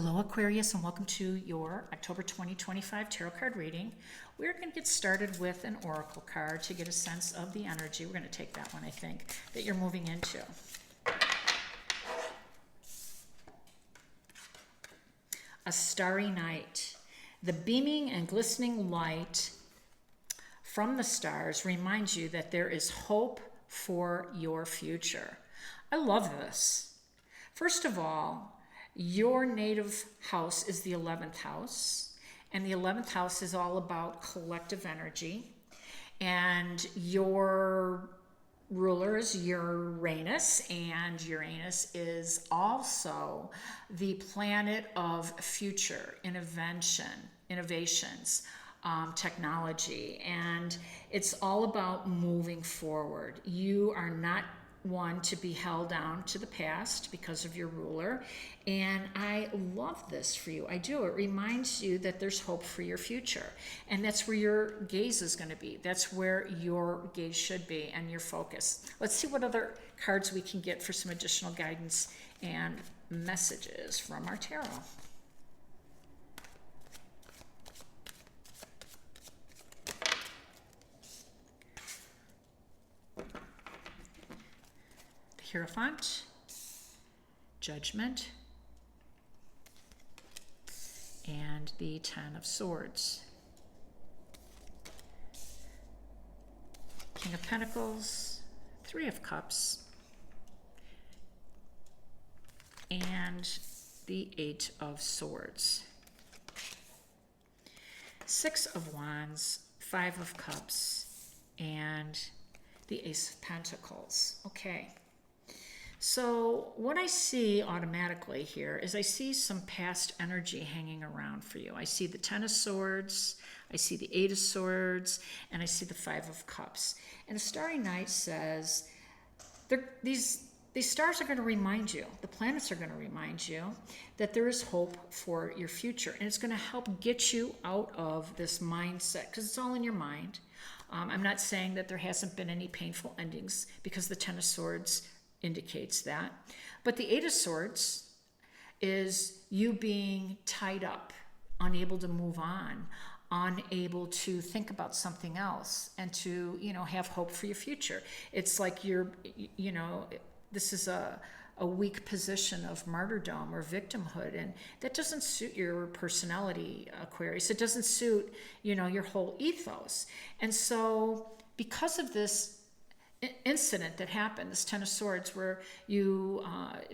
Hello Aquarius, and welcome to your October 2025 tarot card reading. We're going to get started with an oracle card to get a sense of the energy. We're going to take that one, I think, that you're moving into. A starry night. The beaming and glistening light from the stars reminds you that there is hope for your future. I love this. First of all, your native house is the 11th house, and the 11th house is all about collective energy, and your ruler is Uranus, and Uranus is also the planet of future innovations, technology, and it's all about moving forward. You are not one to be held down to the past because of your ruler, and I love this for you. I do. It reminds you that there's hope for your future, and that's where your gaze is going to be. That's where your gaze should be and your focus. Let's see what other cards we can get for some additional guidance and messages from our tarot. Hierophant, Judgment, and the Ten of Swords. King of Pentacles, Three of Cups, and the Eight of Swords. Six of Wands, Five of Cups, and the Ace of Pentacles. Okay. So what I see automatically here is I see some past energy hanging around for you. I see the Ten of Swords, I see the Eight of Swords, and I see the Five of Cups. And a starry night says these stars are going to remind you, the planets are going to remind you that there is hope for your future. And it's going to help get you out of this mindset, because it's all in your mind. I'm not saying that there hasn't been any painful endings, because the Ten of Swords indicates that. But the Eight of Swords is you being tied up, unable to move on, unable to think about something else, and to, have hope for your future. It's like this is a weak position of martyrdom or victimhood, and that doesn't suit your personality, Aquarius. It doesn't suit, your whole ethos. And so because of this incident that happened, this Ten of Swords, where you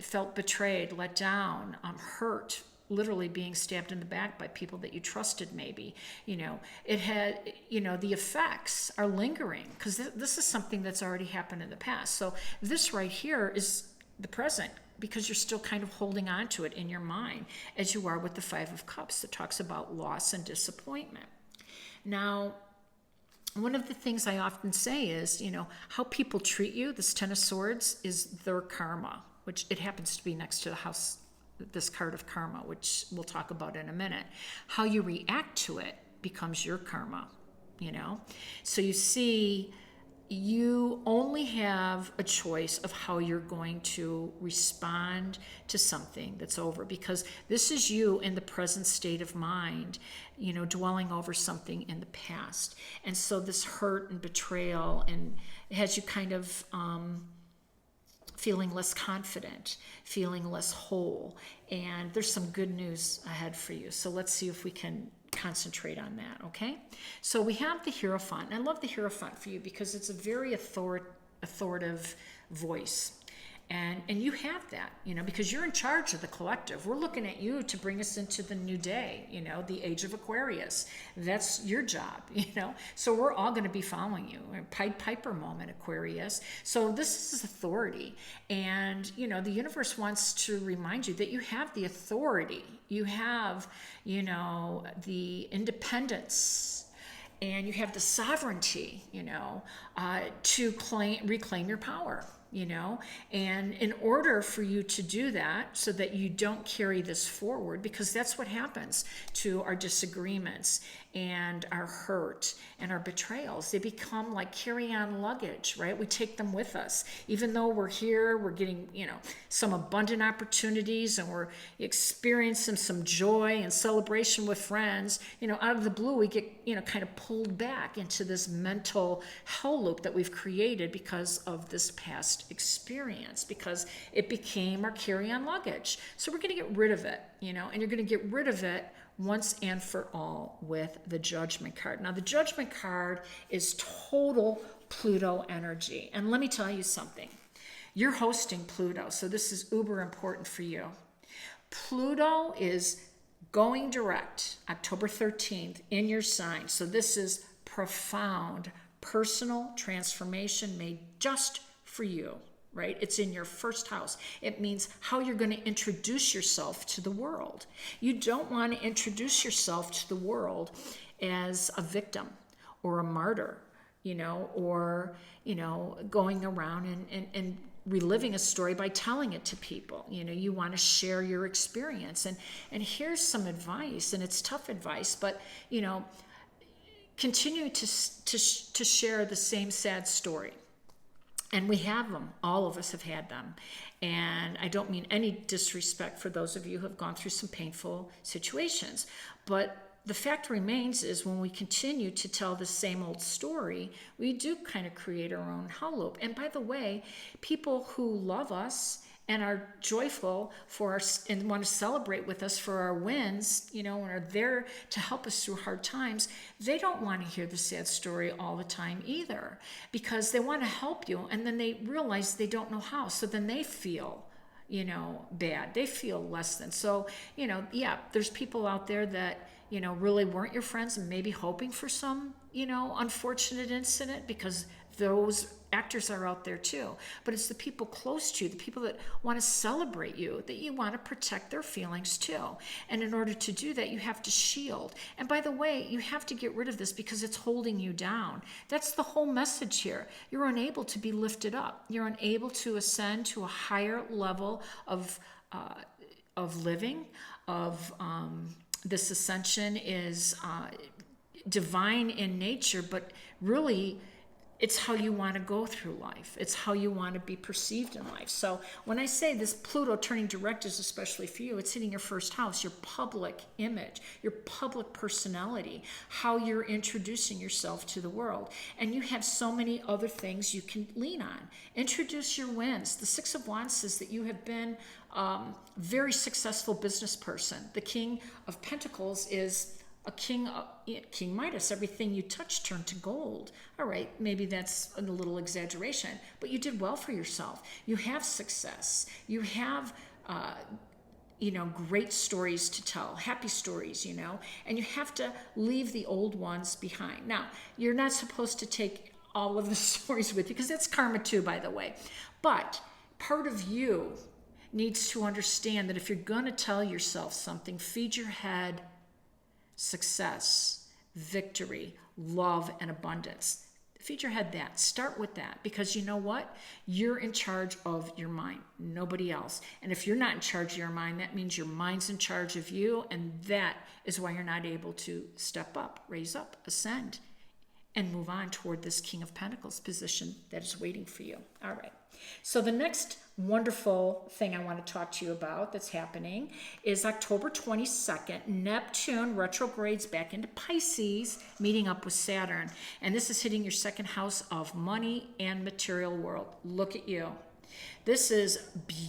felt betrayed, let down, hurt, literally being stabbed in the back by people that you trusted, maybe, it had, the effects are lingering, because this is something that's already happened in the past. So this right here is the present, because you're still kind of holding on to it in your mind, as you are with the Five of Cups that talks about loss and disappointment. Now, one of the things I often say is, how people treat you, this Ten of Swords, is their karma, which it happens to be next to the house, this card of karma, which we'll talk about in a minute. How you react to it becomes your karma, So you see, you only have a choice of how you're going to respond to something that's over, because this is you in the present state of mind, dwelling over something in the past. And so this hurt and betrayal, and it has you kind of feeling less confident, feeling less whole. And there's some good news ahead for you. So let's see if we can concentrate on that, okay? So we have the Hierophant, and I love the Hierophant for you because it's a very authoritative voice. And you have that, because you're in charge of the collective. We're looking at you to bring us into the new day, the age of Aquarius. That's your job, So we're all going to be following you. Pied Piper moment, Aquarius. So this is authority. And, the universe wants to remind you that you have the authority. You have, the independence, and you have the sovereignty, to reclaim your power. you know. And in order for you to do that, so that you don't carry this forward, because that's what happens to our disagreements and our hurt and our betrayals. They become like carry-on luggage, right? We take them with us. Even though we're here, we're getting, you know, some abundant opportunities, and we're experiencing some joy and celebration with friends, you know, out of the blue, we get, you know, kind of pulled back into this mental hell loop that we've created because of this past experience, because it became our carry-on luggage. So we're going to get rid of it, you know, and you're going to get rid of it once and for all with the Judgment card. Now, the Judgment card is total Pluto energy. And let me tell you something. You're hosting Pluto, so this is uber important for you. Pluto is going direct October 13th in your sign. So this is profound personal transformation made just for you, right? It's in your first house. It means how you're going to introduce yourself to the world. You don't want to introduce yourself to the world as a victim or a martyr, you know, or, you know, going around and reliving a story by telling it to people. You know, you want to share your experience. And here's some advice, and it's tough advice, but, you know, continue to share the same sad story. And we have them. All of us have had them. And I don't mean any disrespect for those of you who have gone through some painful situations. But the fact remains is when we continue to tell the same old story, we do kind of create our own hell loop. And by the way, people who love us and are joyful for us and want to celebrate with us for our wins, you know, and are there to help us through hard times, they don't want to hear the sad story all the time either, because they want to help you, and then they realize they don't know how. So then they feel, you know, bad. They feel less than. So, you know, yeah, there's people out there that, you know, really weren't your friends and maybe hoping for some, you know, unfortunate incident, because those actors are out there too. But it's the people close to you, the people that want to celebrate you, that you want to protect their feelings too. And in order to do that, you have to shield. And by the way, you have to get rid of this because it's holding you down. That's the whole message here. You're unable to be lifted up. You're unable to ascend to a higher level of living, this ascension is divine in nature, but really it's how you want to go through life. It's how you want to be perceived in life. So when I say this Pluto turning direct is especially for you, it's hitting your first house, your public image, your public personality, how you're introducing yourself to the world. And you have so many other things you can lean on. Introduce your wins. The Six of Wands says that you have been very successful business person. The King of Pentacles is a king Midas. Everything you touch turned to gold. All right, maybe that's a little exaggeration, but you did well for yourself. You have success. You have, you know, great stories to tell, happy stories, you know, and you have to leave the old ones behind. Now, you're not supposed to take all of the stories with you, because that's karma too, by the way. But part of you needs to understand that if you're going to tell yourself something, feed your head success, victory, love, and abundance. Feed your head that. Start with that, because you know what? You're in charge of your mind, nobody else. And if you're not in charge of your mind, that means your mind's in charge of you, and that is why you're not able to step up, raise up, ascend, and move on toward this King of Pentacles position that is waiting for you. All right. So the next wonderful thing I want to talk to you about that's happening is October 22nd. Neptune retrogrades back into Pisces, meeting up with Saturn. And this is hitting your second house of money and material world. Look at you. This is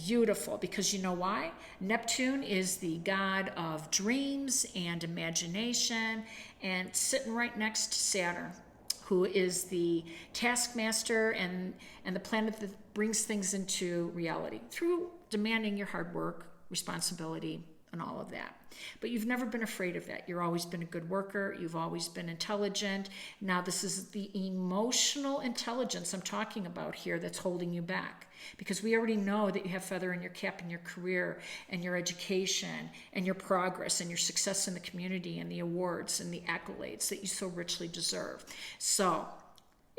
beautiful, because you know why? Neptune is the god of dreams and imagination, and sitting right next to Saturn, who is the taskmaster and the planet that brings things into reality through demanding your hard work, responsibility, and all of that. But you've never been afraid of that. You've always been a good worker. You've always been intelligent. Now this is the emotional intelligence I'm talking about here that's holding you back, because we already know that you have feather in your cap in your career and your education and your progress and your success in the community and the awards and the accolades that you so richly deserve. So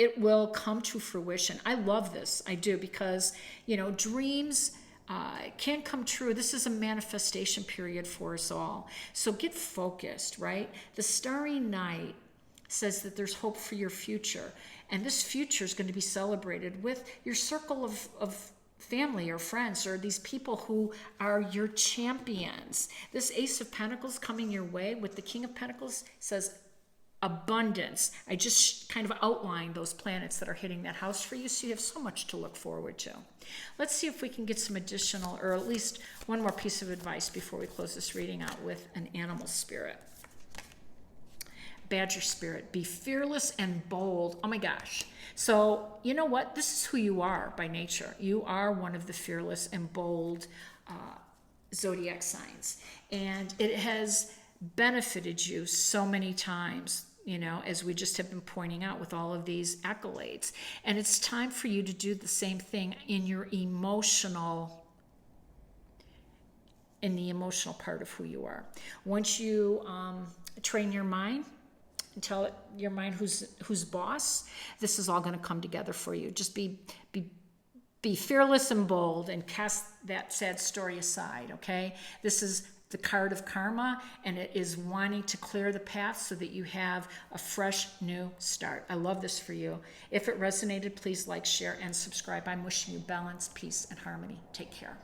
it will come to fruition. I love this. I do, because, you know, dreams can come true. This is a manifestation period for us all. So get focused, right? The Starry Night says that there's hope for your future. And this future is going to be celebrated with your circle of family or friends, or these people who are your champions. This Ace of Pentacles coming your way with the King of Pentacles says abundance. I just kind of outlined those planets that are hitting that house for you, so you have so much to look forward to. Let's see if we can get some additional, or at least one more piece of advice before we close this reading out with an animal spirit. Badger spirit, be fearless and bold. Oh my gosh. So you know what? This is who you are by nature. You are one of the fearless and bold zodiac signs. And it has benefited you so many times, you know, as we just have been pointing out with all of these accolades. And it's time for you to do the same thing in your emotional, in the emotional part of who you are. Once you train your mind, and tell your mind who's boss, this is all going to come together for you. Just be fearless and bold, and cast that sad story aside, okay? This is the card of karma, and it is wanting to clear the path so that you have a fresh new start. I love this for you. If it resonated, please like, share, and subscribe. I'm wishing you balance, peace, and harmony. Take care.